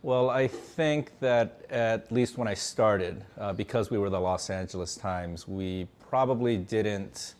Well, I think that at least when I started, because we were the Los Angeles Times, we probably didn't,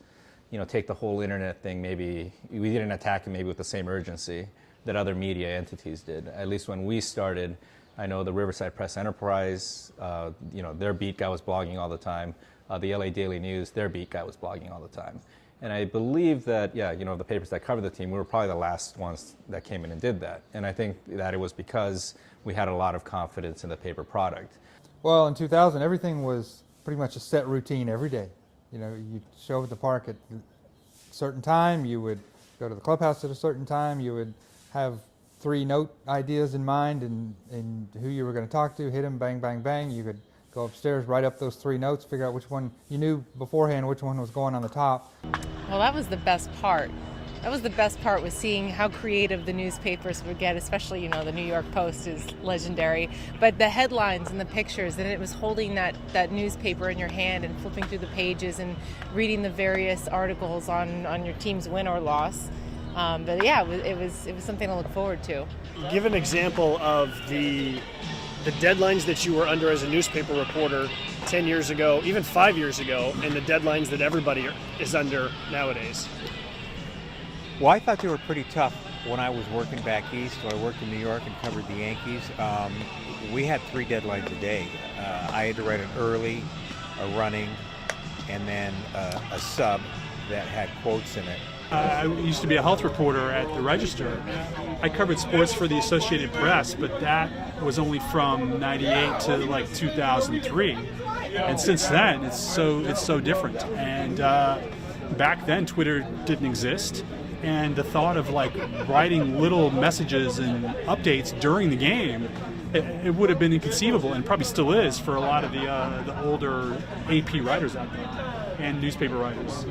take the whole internet thing. Maybe we didn't attack it maybe with the same urgency that other media entities did. At least when we started, I know the Riverside Press Enterprise, their beat guy was blogging all the time. The LA Daily News, their beat guy was blogging all the time. And I believe that, the papers that covered the team, we were probably the last ones that came in and did that. And I think that it was because we had a lot of confidence in the paper product. Well, in 2000, everything was pretty much a set routine every day. You'd show up at the park at a certain time, you would go to the clubhouse at a certain time, you would have 3 note ideas in mind and who you were going to talk to, hit them, bang, bang, bang. You could go upstairs, write up those 3 notes, figure out which one you knew beforehand, which one was going on the top. Well, that was the best part. That was the best part, was seeing how creative the newspapers would get, especially, the New York Post is legendary. But the headlines and the pictures, and it was holding that newspaper in your hand and flipping through the pages and reading the various articles on your team's win or loss. But yeah, it was something to look forward to. Give an example of the deadlines that you were under as a newspaper reporter 10 years ago, even 5 years ago, and the deadlines that everybody is under nowadays. Well, I thought they were pretty tough when I was working back east. So I worked in New York and covered the Yankees. We had 3 deadlines a day. I had to write an early, a running, and then a sub that had quotes in it. I used to be a health reporter at the Register. I covered sports for the Associated Press, but that was only from '98 to like 2003. And since then, it's so different. And back then, Twitter didn't exist. And the thought of writing little messages and updates during the game, it would have been inconceivable, and probably still is for a lot of the older AP writers out there and newspaper writers.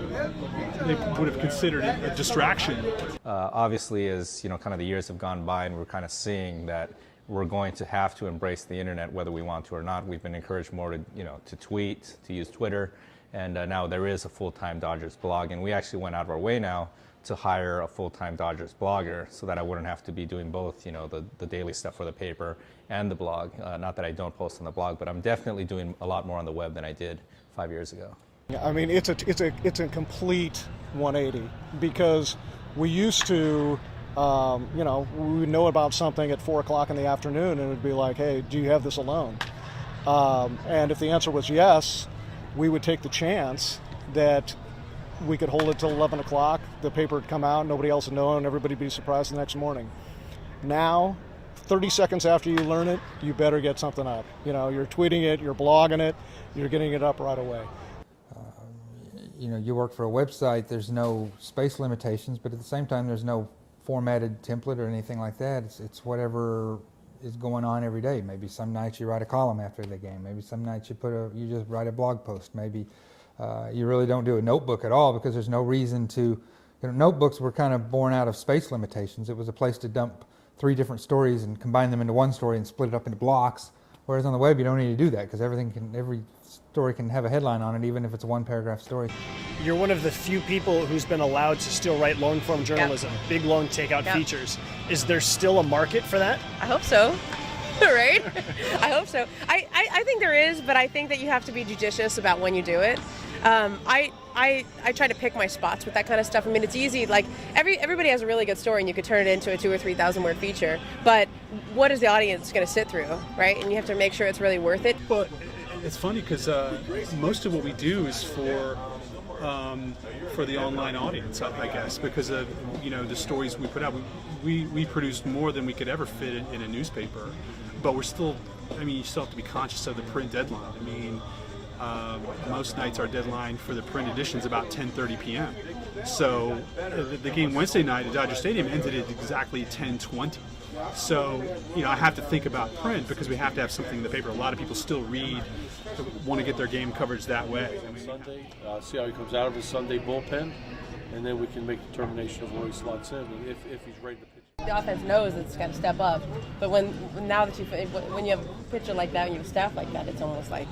They would have considered it a distraction. Obviously, as kind of the years have gone by, and we're kind of seeing that we're going to have to embrace the internet whether we want to or not. We've been encouraged more to tweet, to use Twitter, and now there is a full-time Dodgers blog, and we actually went out of our way now to hire a full-time Dodgers blogger so that I wouldn't have to be doing both, the daily stuff for the paper and the blog. Not that I don't post on the blog, but I'm definitely doing a lot more on the web than I did 5 years ago. I mean, it's a complete 180, because we used to, we would know about something at 4 o'clock in the afternoon, and it would be like, hey, do you have this alone? And if the answer was yes, we would take the chance that we could hold it till 11 o'clock, the paper would come out, nobody else would know, and everybody would be surprised the next morning. Now, 30 seconds after you learn it, you better get something up. You're tweeting it, you're blogging it, you're getting it up right away. You work for a website, there's no space limitations, but at the same time, there's no formatted template or anything like that. It's whatever is going on every day. Maybe some nights you write a column after the game. Maybe some nights you just write a blog post. Maybe you really don't do a notebook at all, because there's no reason to. Notebooks were kind of born out of space limitations. It was a place to dump 3 different stories and combine them into one story and split it up into blocks. Whereas on the web, you don't need to do that, because every story can have a headline on it, even if it's a 1-paragraph story. You're one of the few people who's been allowed to still write long-form journalism, big, long takeout features. Is there still a market for that? I hope so. Right? I hope so. I think there is, but I think that you have to be judicious about when you do it. I try to pick my spots with that kind of stuff. I mean, it's easy. Everybody has a really good story, and you could turn it into a 2,000 or 3,000 word feature. But what is the audience going to sit through, right? And you have to make sure it's really worth it. Well, it's funny because most of what we do is for the online audience, I guess, because of the stories we put out. We produced more than we could ever fit in a newspaper, but we're still. You still have to be conscious of the print deadline. Most nights our deadline for the print edition is about 10:30 p.m. So the game Wednesday night at Dodger Stadium ended at exactly 10:20. So I have to think about print, because we have to have something in the paper. A lot of people still want to get their game coverage that way. Sunday, see how he comes out of his Sunday bullpen, and then we can make a determination of where he slots in, and if he's ready to pitch. The offense knows it's got to step up, but when you have a pitcher like that and you have a staff like that, it's almost like,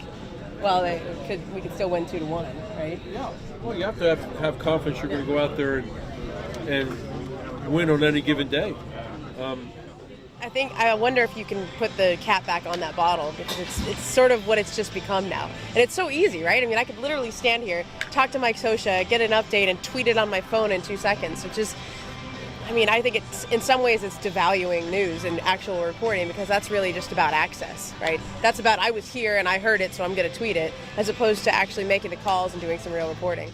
well, we could still win 2-1, right? Yeah. Well, you have to have confidence you're going to go out there and win on any given day. I wonder if you can put the cap back on that bottle, because it's sort of what it's just become now. And it's so easy, right? I mean, I could literally stand here, talk to Mike Scioscia, get an update, and tweet it on my phone in 2 seconds, which is, I mean, I think it's, in some ways, it's devaluing news and actual reporting, because that's really just about access, right? That's about, I was here and I heard it, so I'm going to tweet it, as opposed to actually making the calls and doing some real reporting.